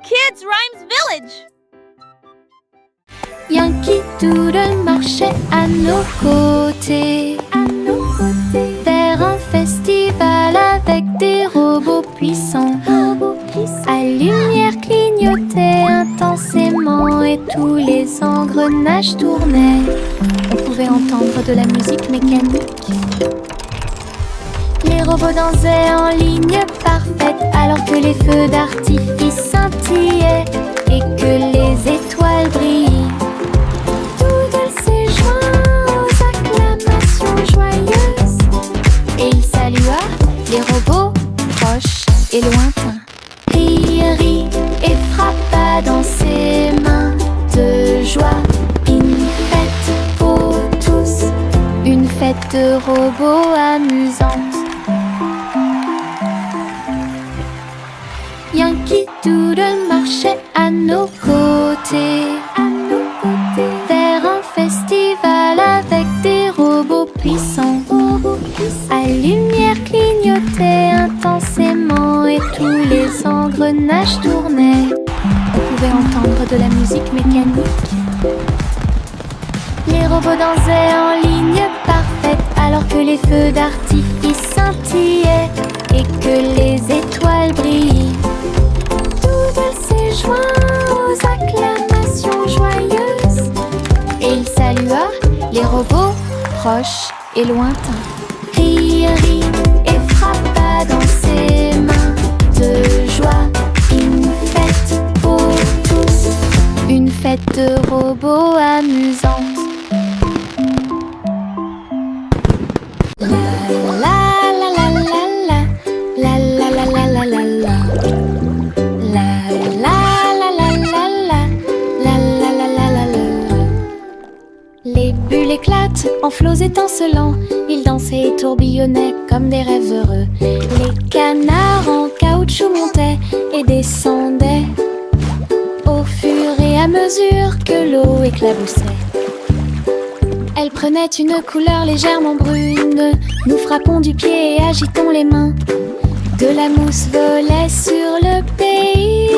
Kids Rhymes Village. Yankee Doodle marchait à nos côtés, vers un festival avec des robots puissants. À lumière clignotait intensément et tous les engrenages tournaient. On pouvait entendre de la musique mécanique. Les robots dansaient en ligne parfaite alors que les feux d'artifice scintillaient et que les étoiles brillaient. Doodle s'est joint aux acclamations joyeuses et il salua les robots proches et lointains. Rit et frappa dans ses mains de joie. Une fête pour tous, une fête de robots amusante. Yankee Doodle marchait à nos côtés, vers un festival avec des robots puissants. À lumière clignotait intensément et tous les engrenages tournaient. On pouvait entendre de la musique mécanique. Les robots dansaient en ligne parfaite alors que les feux d'artifice scintillaient et que les étoiles brillaient. Doodle s'est joint aux acclamations joyeuses et il salua les robots proches et lointains. Rit et frappa dans ses mains de joie. Une fête pour tous, une fête de robots amusante. La la la la la la la la la la la la la. La la la la la la la la la la la la. Les bulles éclatent en flots étincelants. Ils dansaient et tourbillonnaient comme des rêves heureux. Les canards en caoutchouc montaient et descendaient au fur et à mesure que l'eau éclaboussait. Elle prenait une couleur légèrement brune. Nous frappons du pied et agitons les mains. De la mousse volait sur le pays.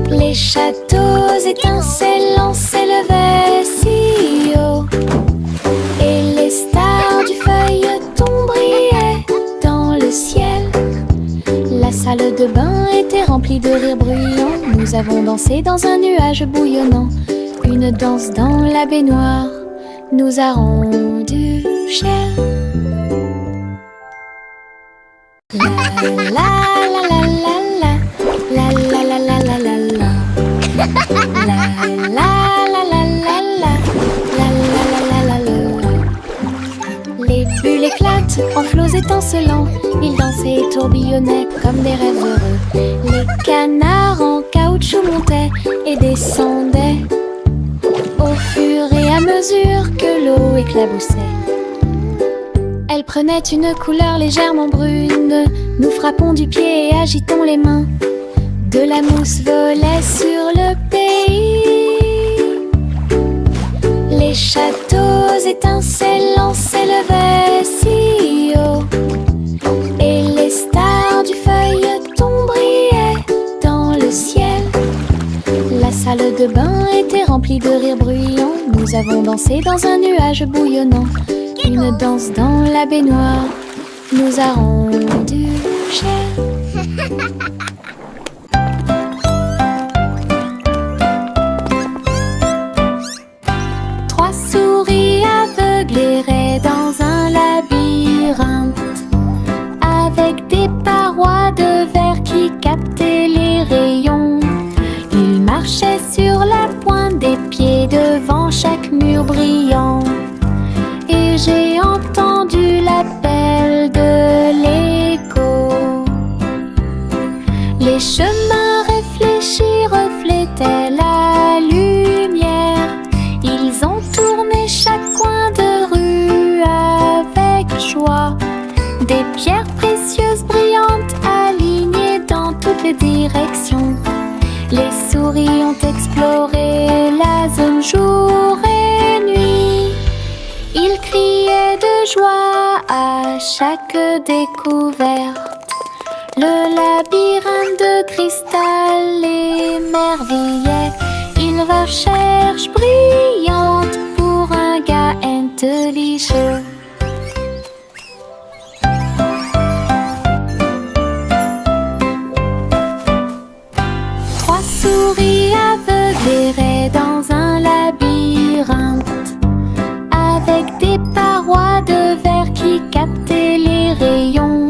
Les châteaux étincelants s'élevaient si haut et les stars du feuilleton brillaient dans le ciel. La salle de bain était remplie de rires bruyants. Nous avons dansé dans un nuage bouillonnant. Une danse dans la baignoire nous a rendu cher. La la la la la la la la la la la la. La la la la la la la la la la. Les bulles éclatent en flots étincelants. Ils dansaient et tourbillonnaient comme des rêves heureux. Les canards en caoutchouc montaient et descendaient au fur et à mesure que l'eau éclaboussait. Elle prenait une couleur légèrement brune. Nous frappons du pied et agitons les mains. De la mousse volait sur le pays. Les châteaux étincelants s'élevaient si haut et les stars du feuilleton brillaient dans le ciel. La salle de bain était remplie de rires bruyants. Nous avons dansé dans un nuage bouillonnant. Une danse dans la baignoire nous a rendu cher. Trois souris aveugles erraient dans un labyrinthe avec des parois de verre qui captaient les rayons. Ils marchaient sur la pointe des pieds devant chaque mur brillant. Et j'ai entendu l'appel de l'écho. Les chemins réfléchis reflétaient la lumière. Ils ont tourné chaque coin de rue avec joie. Des pierres précieuses brillantes alignées dans toutes les directions. Les souris ont exploré la zone jour et nuit. Ils criaient de joie à chaque découverte. Le labyrinthe de cristal l'émerveillait. Il recherche brillante pour un gars intelligent. Trois souris aveugles erraient dans un labyrinthe, avec des parois de verre qui captaient les rayons.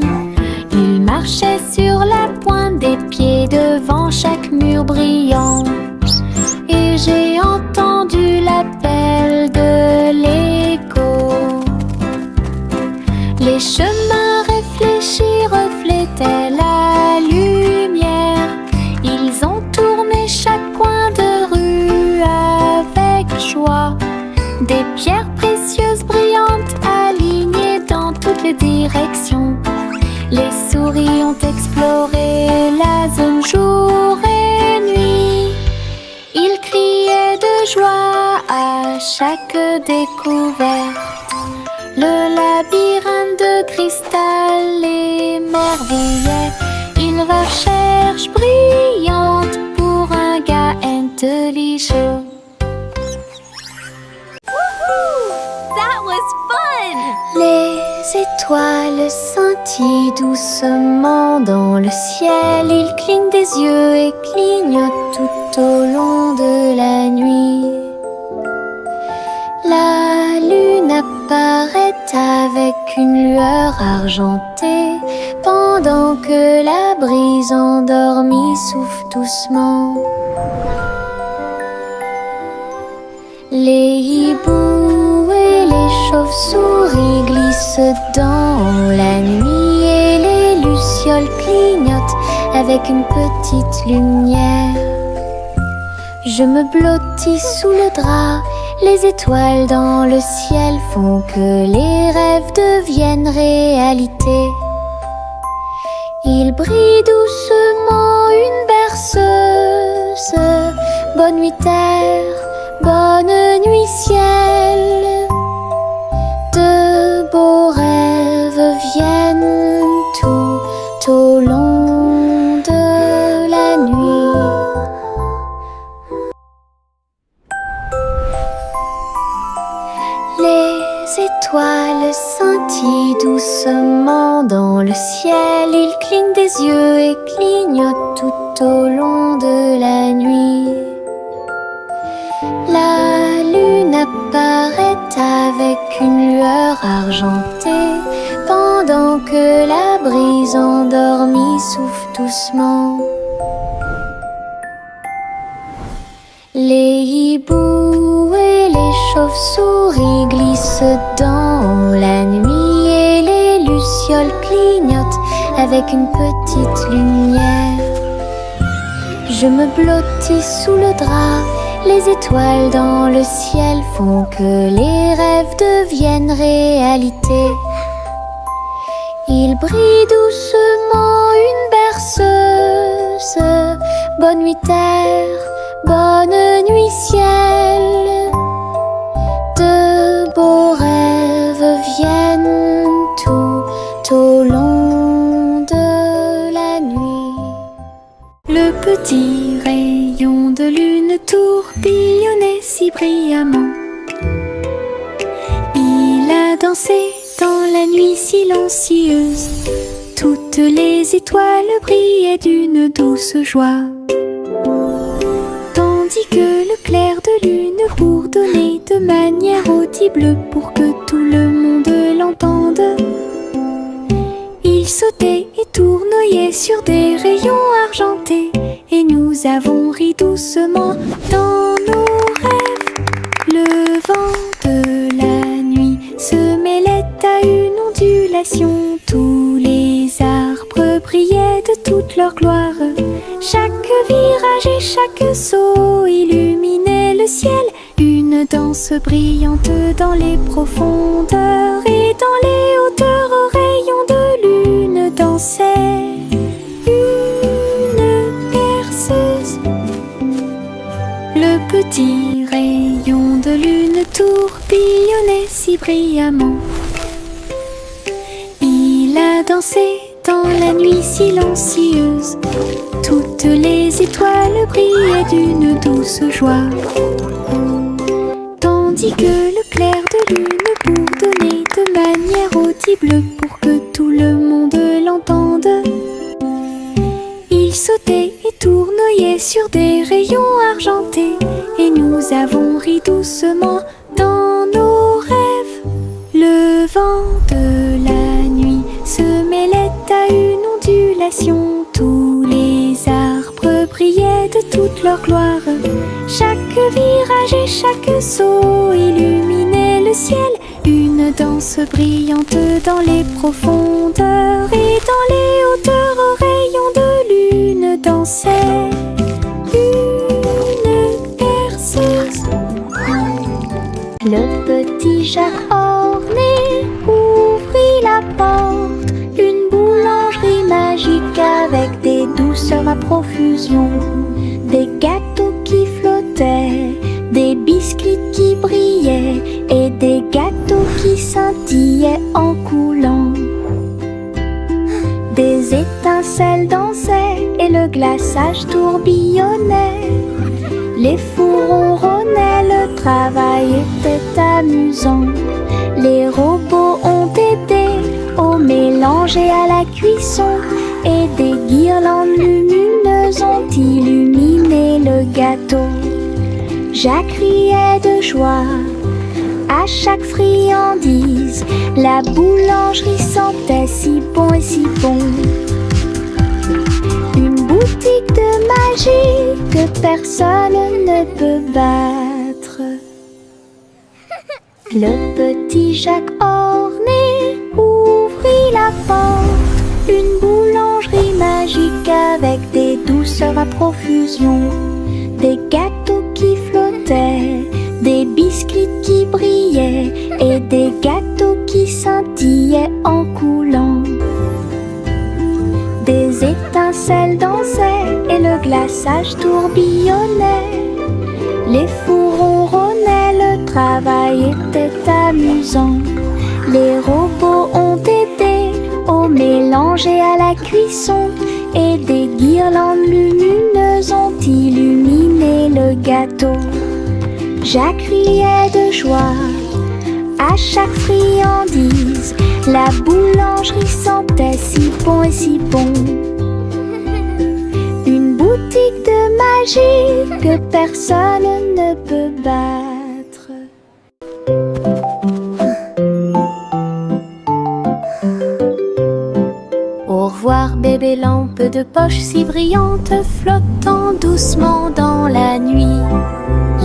Ils marchaient sur la pointe des pieds devant chaque mur brillant. Et j'ai entendu l'appel de l'écho. Les chemins réfléchis reflétaient la lumière. Ils ont tourné chaque coin de rue avec joie. Des pierres précieuses brillantes alignées dans toutes les directions. Les souris ont exploré la zone jour et nuit. Ils criaient de joie à chaque découverte. Le labyrinthe de cristal l'émerveillait. Il recherche brillante pour un gars intelligent. That was fun! Les étoiles scintillent doucement dans le ciel. Ils clignent des yeux et clignotent tout au long de la nuit. La lune apparaît avec une lueur argentée, pendant que la brise endormie souffle doucement. Les hiboux et les chauves-souris glissent dans la nuit et les lucioles clignotent avec une petite lumière. Je me blottis sous le drap, les étoiles dans le ciel font que les rêves deviennent réalité. Il brille doucement une berceuse. Bonne nuit terre, bonne nuit ciel. De beaux rêves viennent tout au long de la nuit. Les étoiles scintillent doucement dans le ciel. Ils clignent des yeux et clignotent tout au long de la nuit. La lune apparaît avec une lueur argentée, pendant que la brise endormie souffle doucement. Les hiboux et les chauves-souris glissent dans la nuit et les lucioles clignotent avec une petite lumière. Je me blottis sous le drap, les étoiles dans le ciel font que les rêves deviennent réalité. Il brille doucement une berceuse. Bonne nuit terre, bonne nuit ciel. De beaux rêves viennent tout au long de la nuit. Le petit rayon de lune tourbillonnait si brillamment. Il a dansé dans la nuit silencieuse. Toutes les étoiles brillaient d'une douce joie, tandis que le clair de lune bourdonnait de manière audible pour que tout le monde l'entende. Il sautait et tournoyait sur des rayons argentés, et nous avons ri doucement dans nos rêves. Le vent de la nuit se mêlait à une ondulation. Tous les arbres brillaient de toute leur gloire. Chaque virage et chaque saut illuminait le ciel. Une danse brillante dans les profondeurs, et dans les hauteurs aux rayons de lune dansait une berceuse. Le petit rayon de lune tourbillonnait si brillamment. Il a dansé dans la nuit silencieuse, toutes les étoiles brillaient d'une douce joie. Tandis que le clair de lune bourdonnait de manière audible pour que tout le monde l'entende, il sautait et tournoyait sur des rayons argentés, et nous avons ri doucement dans nos rêves. Le vent de la nuit se mêlait à une ondulation, tous les arbres brillaient de toute leur gloire. Chaque virage et chaque saut illuminait le ciel, une danse brillante dans les profondeurs, et dans les hauteurs aux rayons de lune dansait une berceuse. Le petit Jacques orné ouvrit la porte, une boulangerie magique avec des douceurs à profusion, des gâteaux qui flottaient, des biscuits qui brillaient et des gâteaux qui scintillaient en coulant. Des étincelles dansaient et le glaçage tourbillonnait. Les fours ronronnaient, le travail était amusant. Les robots ont aidé au mélange et à la cuisson, et des guirlandes lumineuses ont illuminé le gâteau. Jacques riait de joie à chaque friandise, la boulangerie sentait si bon et si bon. Une boutique de magie que personne ne peut battre. Le petit Jacques orné ouvrit la porte, une boulangerie magique avec des douceurs à profusion, des gâteaux qui flottaient, des biscuits qui brillaient et des gâteaux qui scintillaient en coulant. Des étincelles dansaient et le glaçage tourbillonnait. Les fours ronronnaient, le travail était amusant. Les robots ont aidé au mélange et à la cuisson, et des guirlandes lumineuses ont illuminé le gâteau. Jacques riait de joie à chaque friandise, la boulangerie sentait si bon et si bon. Une boutique de magie que personne ne peut battre. Au revoir bébé lampe de poche si brillante, flottant doucement dans la nuit.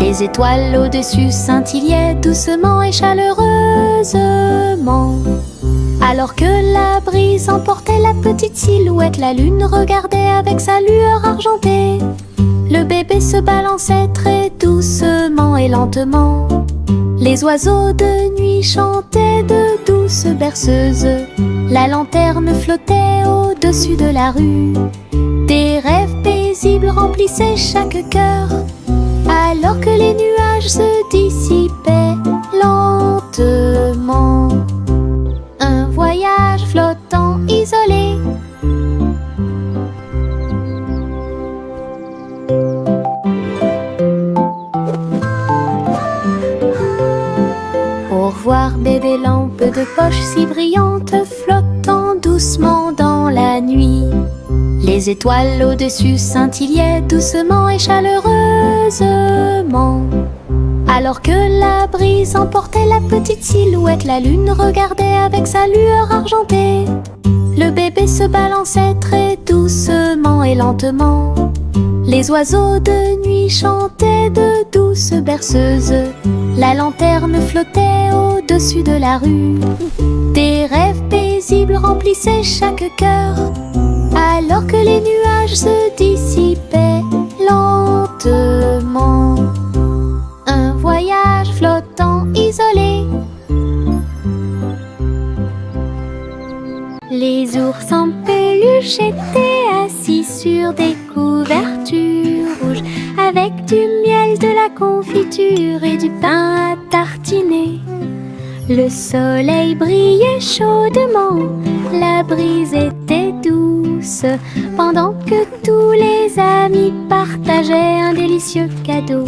Les étoiles au-dessus scintillaient doucement et chaleureusement. Alors que la brise emportait la petite silhouette, la lune regardait avec sa lueur argentée. Le bébé se balançait très doucement et lentement. Les oiseaux de nuit chantaient de douces berceuses. La lanterne flottait au-dessus de la rue. Des rêves paisibles remplissaient chaque cœur, alors que les nuages se dissipaient lentement. Un voyage flottant isolé. Au revoir bébé lampe de poche si brillante, flottant doucement dans la nuit. Les étoiles au-dessus scintillaient doucement et chaleureusement. Alors que la brise emportait la petite silhouette, la lune regardait avec sa lueur argentée. Le bébé se balançait très doucement et lentement. Les oiseaux de nuit chantaient de douces berceuses. La lanterne flottait au-dessus de la rue. Des rêves paisibles remplissaient chaque cœur, alors que les nuages se dissipaient lentement. Un voyage flottant isolé. Les ours en peluche étaient assis sur des couvertures rouges, avec du miel, de la confiture et du pain à tartiner. Le soleil brillait chaudement, la brise était douce, pendant que tous les amis partageaient un délicieux cadeau.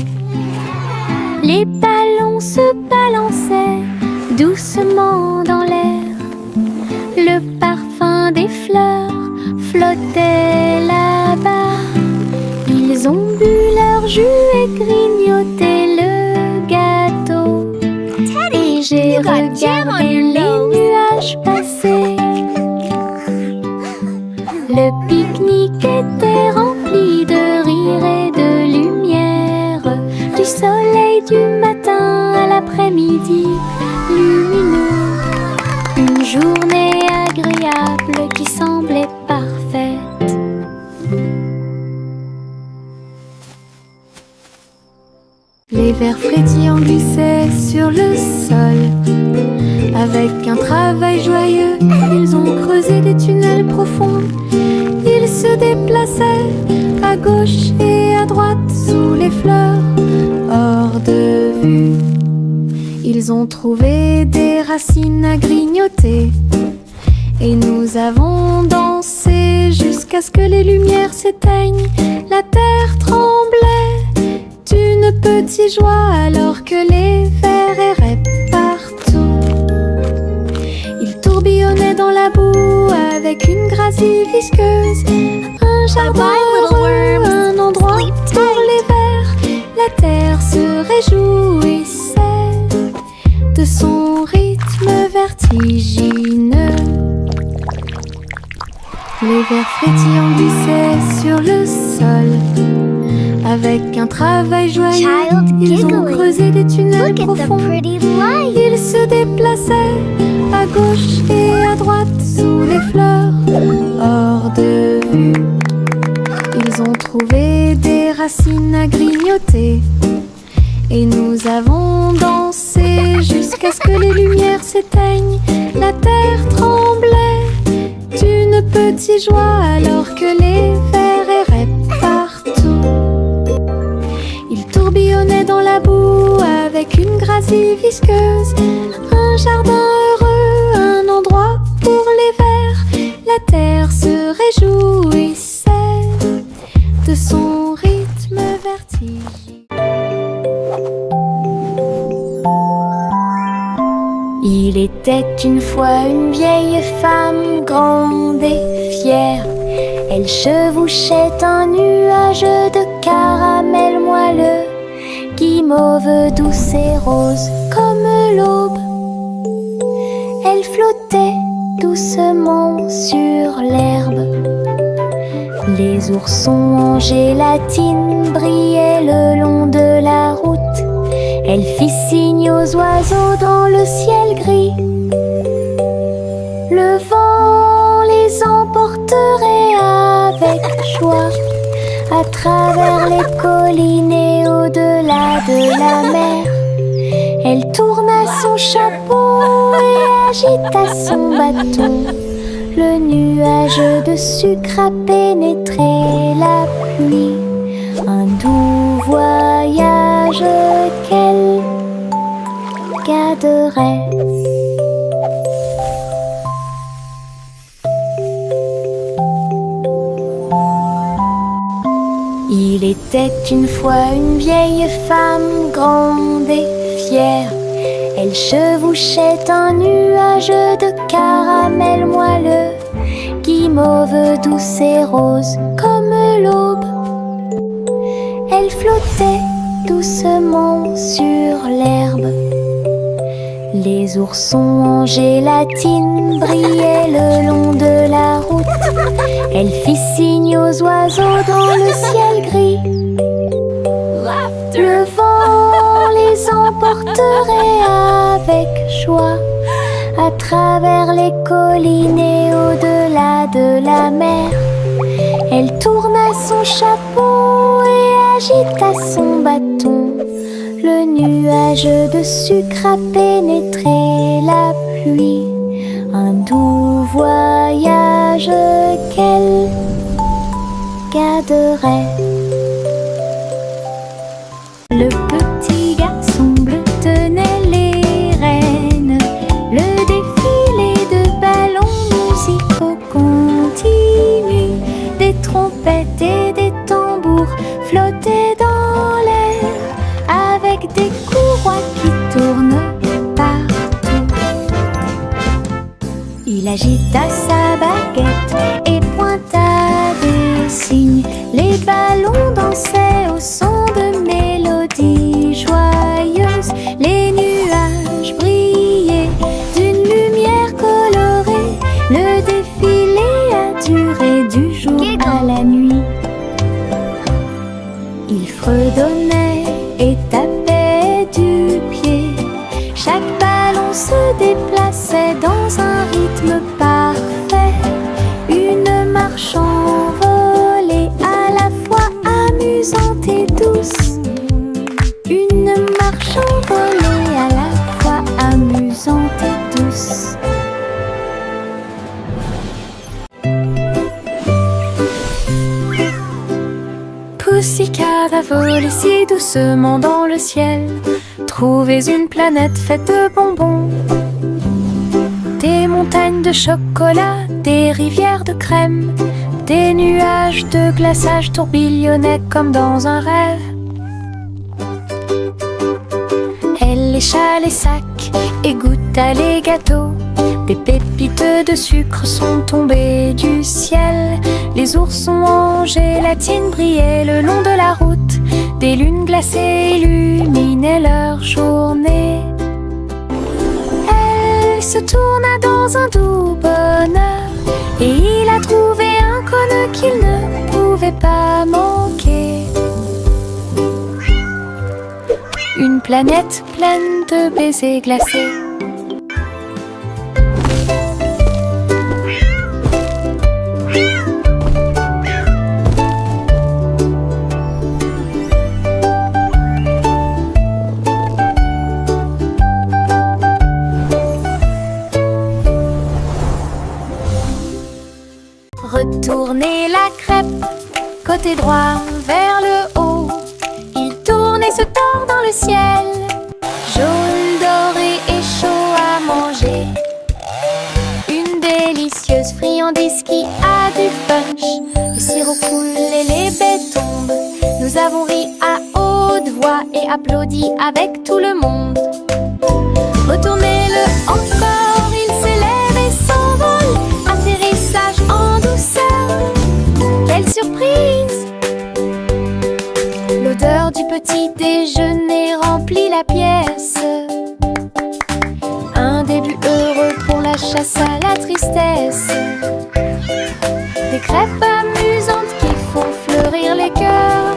Les ballons se balançaient doucement dans l'air. Le parfum des fleurs flottait là-bas. Ils ont bu leur jus et grignoté le gâteau. Et j'ai regardé les nuages passer. Le pique-nique était rempli de rire et de lumière, du soleil du matin à l'après-midi lumineux. Une journée agréable qui semblait parfaite. Les vers frétillants glissaient sur le sol. Avec un travail joyeux, ils ont creusé des tunnels profonds. Ils se déplaçaient à gauche et à droite sous les fleurs, hors de vue. Ils ont trouvé des racines à grignoter. Et nous avons dansé jusqu'à ce que les lumières s'éteignent. La terre tremblait d'une petite joie alors que les vers erraient partout. Ils tourbillonnaient dans la boue avec une gracie visqueuse. Un jardin heureux, un endroit pour les vers. La terre se réjouissait de son rythme vertigineux. Les vers frétillants glissaient sur le sol. Avec un travail joyeux, ils ont creusé des tunnels profonds. Ils se déplaçaient à gauche et à droite sous les fleurs, hors de vue. Ils ont trouvé des racines à grignoter. Et nous avons dansé jusqu'à ce que les lumières s'éteignent. La terre tremblait d'une petite joie alors que les vers erraient partout. Ils tourbillonnaient dans la boue avec une gracie visqueuse. Un jardin heureux, un endroit pour les vers. La terre se réjouissait de son rythme vertigineux. Il était une fois une vieille femme grande et fière. Elle chevauchait un nuage de caramel moelleux, guimauve douce et rose comme l'aube. Elle flottait doucement sur l'herbe. Les oursons en gélatine brillaient le long de la route. Elle fit signe aux oiseaux dans le ciel gris. Le vent les emporterait avec joie à travers les collines et au-delà de la mer. Elle tourna son chapeau et agita son bâton. Le nuage de sucre a pénétré la pluie. Un doux voyage qu'elle garderait. Il était une fois une vieille femme grande et fière. Elle chevauchait un nuage de caramel moelleux, guimauve douce et rose comme l'aube. Elle flottait doucement sur l'herbe. Les oursons en gélatine brillaient le long de la route. Elle fit signe aux oiseaux dans le ciel gris. Le vent les emporterait avec joie à travers les collines et au-delà de la mer. Elle tourna son chapeau et agita son bâton. Le nuage de sucre a pénétré la pluie. Un doux voyage qu'elle garderait. Le petit garçon bleu tenait les rênes. trompettes et des tambours flottaient dans l'air avec des courroies qui tournent partout. Il agita sa baguette et pointa des signes. Les ballons dansaient au son de mélodies joyeuses. Les nuages brillaient d'une lumière colorée. Le défilé a duré du jour à la nuit. Il fredonnait et tapait du pied. Chaque ballon se déplaçait dans un rythme parfait. Une marche envolée à la fois amusante et douce. Une marche envolée à la fois amusante et douce. Pussycat a volé si doucement dans le ciel. Trouvez une planète faite de bonbons. Des montagnes de chocolat, des rivières de crème. Des nuages de glaçage tourbillonnaient comme dans un rêve. Elle lécha les sacs et goûta les gâteaux. Des pépites de sucre sont tombées du ciel. Les oursons en gélatine brillaient le long de la route. Des lunes glacées illuminaient leur journée. Elle se tourna dans un doux bonheur et il a trouvé un cône qu'il ne pouvait pas manquer. Une planète pleine de baisers glacés. Retournez la crêpe, côté droit vers le haut. Il tourne et se tord dans le ciel, jaune, doré et chaud à manger. Une délicieuse friandise qui a du punch. Le sirop coule et les baies tombent. Nous avons ri à haute voix et applaudi avec tout le monde. Retournez-le encore, il s'élève et s'envole. Atterrissage en douceur, quelle surprise! L'odeur du petit déjeuner remplit la pièce. Un début heureux pour la chasse à la tristesse. Des crêpes amusantes qui font fleurir les cœurs.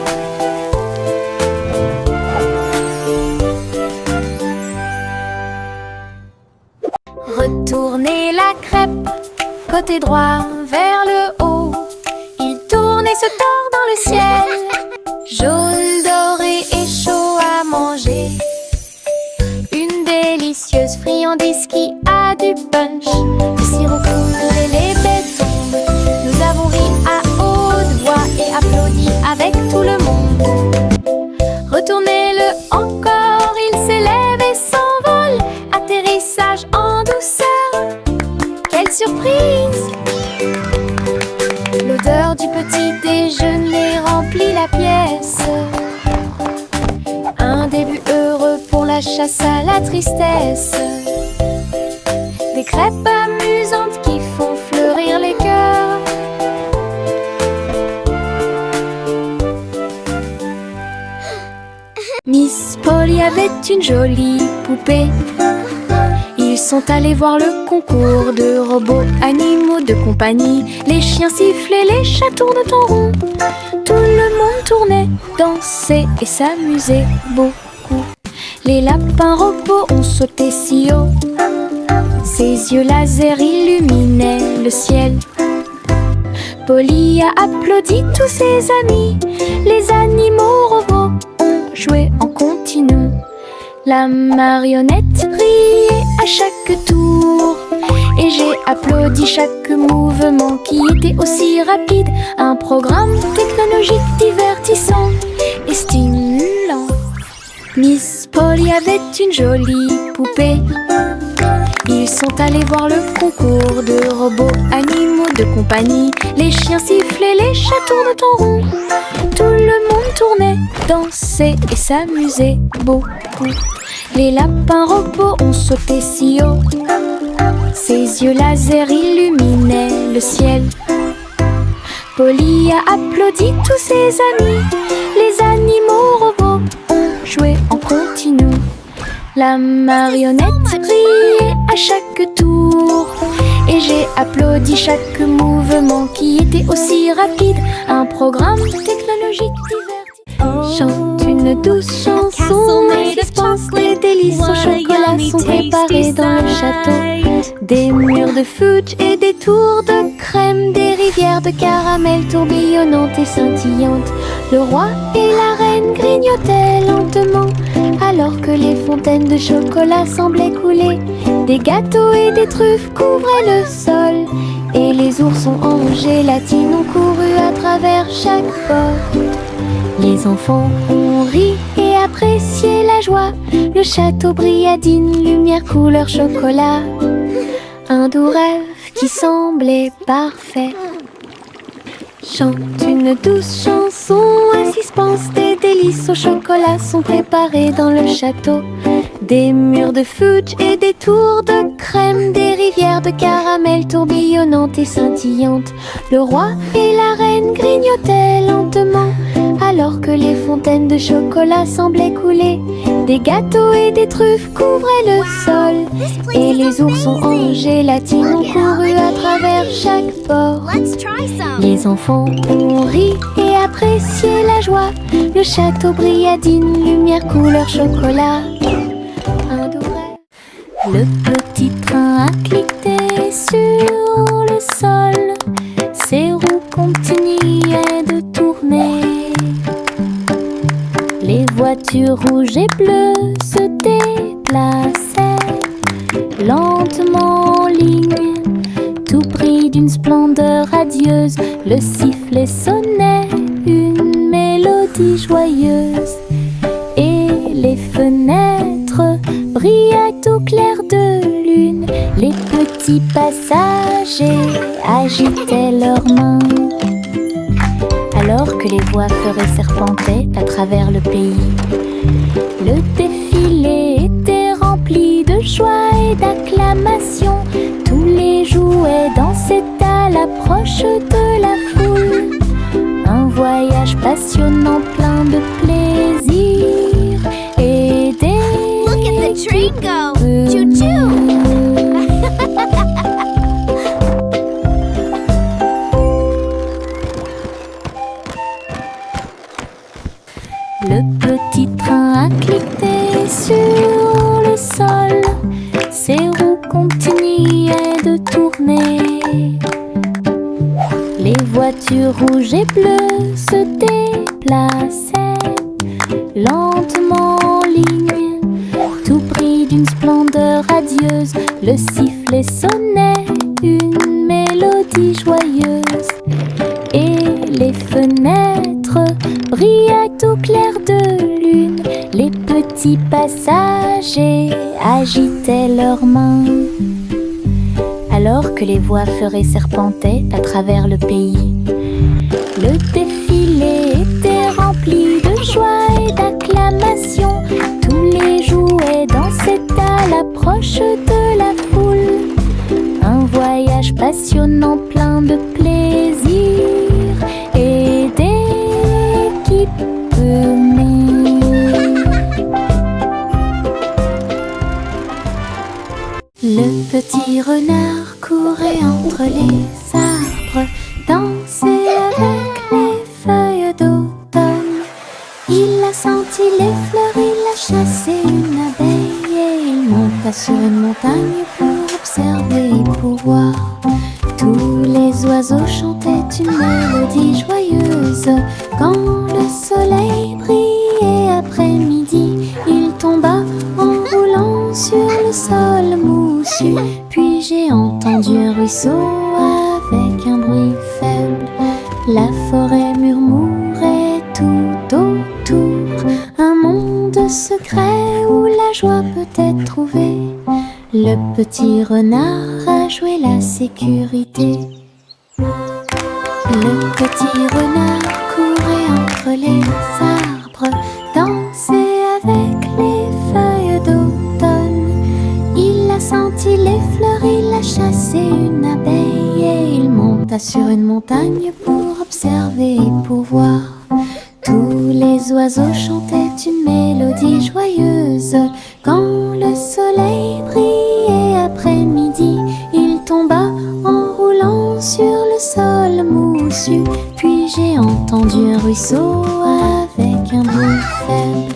Retournez la crêpe, côté droit vers le haut. Il tourne et se tord dans le ciel, jaune, doré et chaud à manger. Une délicieuse friandise qui a du punch. Le sirop coule et les baies tombent. Nous avons ri à haute voix et applaudi avec tout le monde. Retournez-le encore, il s'élève et s'envole. Atterrissage en douceur, quelle surprise! L'odeur du petit déjeuner remplit la pièce. Un début heureux pour la chasse à la tristesse. Des crêpes amusantes qui font fleurir les cœurs. Miss Polly avait une jolie poupée. Ils sont allés voir le concours de robots animaux de compagnie. Les chiens sifflaient, les chats tournent en rond. Tout le monde tournait, dansait et s'amusait beaucoup. Les lapins robots ont sauté si haut. Ses yeux laser illuminaient le ciel. Polly a applaudi tous ses amis. Les animaux robots ont joué en continu. La marionnette riait à chaque tour et j'ai applaudi chaque mouvement qui était aussi rapide. Un programme technologique divertissant et stimulant. Miss Polly avait une jolie poupée. Ils Ils sont allés voir le concours de robots animaux de compagnie. Les chiens sifflaient, les chats tournent en rond. Tout le monde tournait, dansait et s'amusait beaucoup. Les lapins robots ont sauté si haut. Ses yeux laser illuminaient le ciel. Polly a applaudi tous ses amis. Les animaux robots ont joué en continu. La marionnette riait à chaque tour et j'ai applaudi chaque mouvement qui était aussi rapide. Un programme technologique divertissant. Chante une douce chanson et dispense des délices au chocolat sont préparés dans le château. Des murs de fudge et des tours de crème, des rivières de caramel tourbillonnantes et scintillantes. Le roi et la reine grignotaient lentement alors que les fontaines de chocolat semblaient couler. Des gâteaux et des truffes couvraient le sol et les oursons en gélatine ont couru à travers chaque porte. Les enfants ont ri et apprécié la joie. Le château brilla d'une lumière couleur chocolat. Un doux rêve qui semblait parfait. Chante une douce chanson, un suspense, des délices au chocolat sont préparés dans le château. Des murs de fudge et des tours de crème, des rivières de caramel tourbillonnantes et scintillantes. Le roi et la reine grignotaient lentement alors que les fontaines de chocolat semblaient couler. Des gâteaux et des truffes couvraient le sol et les oursons en gélatine ont couru à travers chaque porte. Les enfants ont ri et apprécié la joie. Le château brilla d'une lumière couleur chocolat. Un doux rêve. Le petit train a cliqué sur le sol. Ses roues continuaient de tourner. Les voitures rouges et bleues se déplaçaient lentement en ligne, tout pris d'une splendeur radieuse. Le sifflet sonnait une mélodie joyeuse et les fenêtres brillaient au clair de lune. Les petits passagers agitaient leurs mains alors que les voix feuraient serpentaient à travers le pays. Le défilé était rempli de joie et d'acclamations. Tous les jouets dansaient à l'approche de la foule. Un voyage passionnant plein de plaisir et des... Look at the train go! Choo-choo! Le petit train a cliqué sur le sol. Ses roues continuaient de tourner. Les voitures rouges et bleues se déplaçaient lentement en ligne, tout pris d'une splendeur radieuse. Le sifflet sonnait une mélodie joyeuse et les fenêtres brillaient au clair de lune. Les petits passagers agitaient leurs mains alors que les voix feuraient serpentaient à travers le pays. Le défilé était rempli de joie et d'acclamations. Tous les jouets dansaient à l'approche de la foule. Un voyage passionnant plein de plaisir et d'équipements. Le petit renard courait entre les arbres, dansait avec les feuilles d'automne. Il a senti les fleurs, il a chassé une abeille et il monta sur une montagne pour observer et pour voir. Tous les oiseaux chantaient une mélodie joyeuse. Quand le soleil brillait après-midi, il tomba en roulant sur le sol moussu. Puis j'ai entendu un ruisseau avec un bruit faible. La forêt murmurait tout autour, un monde secret où la joie peut être trouvée. Le petit renard a joué la sécurité. Le petit renard courait entre les arbres, dansait avec les feuilles d'automne. Il a senti les fleurs, il a chassé une abeille et il monta sur une montagne pour observer et pour voir. Tous les oiseaux chantaient une mélodie joyeuse. Quand le soleil brillait après-midi, il tomba en roulant sur le sol moussu. Puis j'ai entendu un ruisseau avec un bruit faible.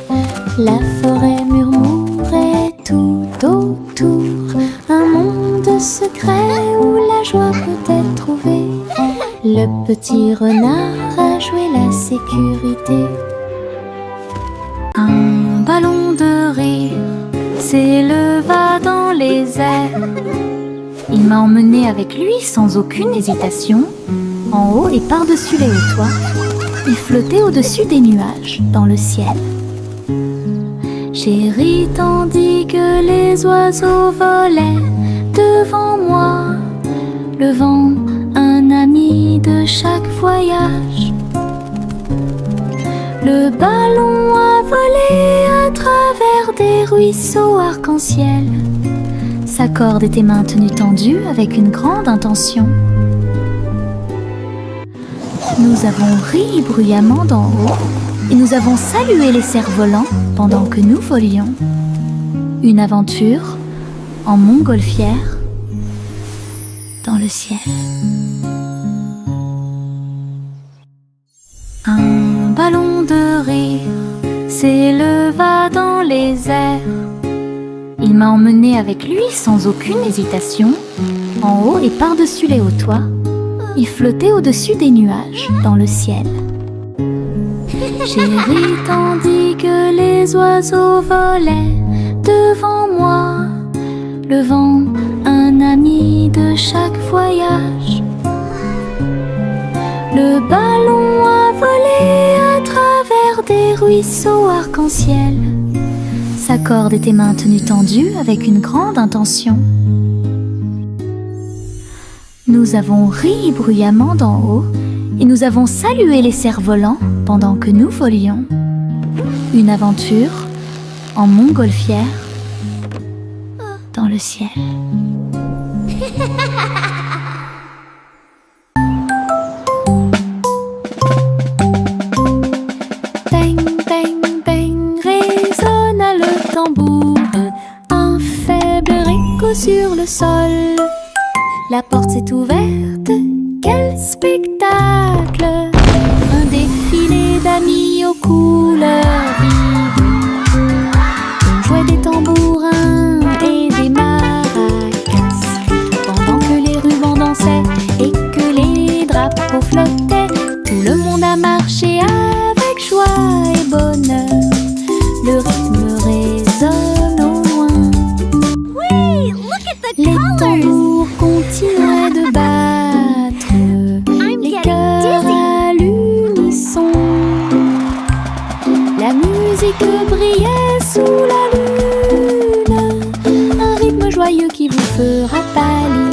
La forêt murmurait tout autour, un monde secret où la joie peut être trouvée. Le petit renard a joué la sécurité. Un ballon de rire s'éleva dans les airs. Il m'a emmené avec lui sans aucune hésitation, en haut et par-dessus les hauts toits. Il flottait au-dessus des nuages, dans le ciel. J'ai ri tandis que les oiseaux volaient devant moi, le vent, un ami de chaque voyage. Le ballon a volé à travers des ruisseaux arc-en-ciel. Sa corde était maintenue tendue avec une grande intention. Nous avons ri bruyamment d'en haut et nous avons salué les cerfs-volants pendant que nous volions. Une aventure en montgolfière dans le ciel. Un ballon de rire s'éleva dans les airs. Il m'a emmené avec lui sans aucune hésitation, en haut et par-dessus les hauts toits. Il flottait au-dessus des nuages, dans le ciel. J'ai ri tandis que les oiseaux volaient devant moi, le vent, un ami de chaque voyage. Le ballon a volé à travers des ruisseaux arc-en-ciel. Sa corde était maintenue tendue avec une grande intention. Nous avons ri bruyamment d'en haut et nous avons salué les cerfs-volants pendant que nous volions. Une aventure en montgolfière dans le ciel. Bang, bang, bang, résonna le tambour. Un faible écho sur le sol. La porte s'est ouverte, quel spectacle! Un défilé d'amis aux couleurs vives. On jouait des tambourins et des maracas, pendant que les rubans dansaient et que les drapeaux flottaient. Tout le monde a marché avec joie et bonheur. Le rythme résonne au loin. Wait, look at the Les colors! tambours continuaient de battre, les getting cœurs dizzy. à l'unisson. La musique brillait sous la lune, un rythme joyeux qui vous fera pâlir.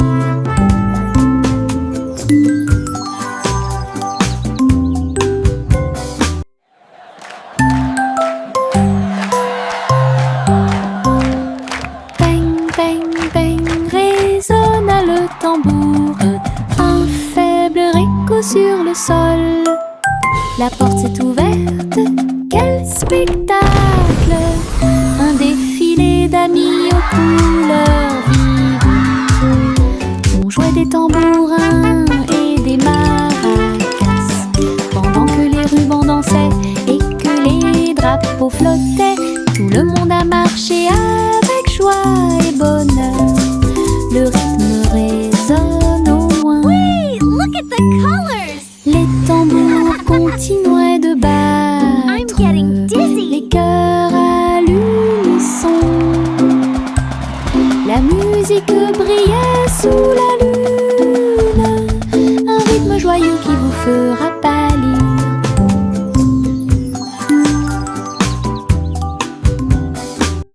Bang, bang, bang, résonna le tambour. Un faible écho sur le sol. La porte s'est ouverte, quel spectacle! Un défilé d'amis aux couleurs vives. On jouait des tambourins et des maracas, pendant que les rubans dansaient et que les drapeaux flottaient. Tout le monde a marché avec joie et bonheur. Le rythme résonne au loin. Wait, look at the colors! Les tambours continuaient de I'm battre, getting dizzy. les cœurs à l'unisson. La musique brillait sous la lune, un rythme joyeux qui vous fera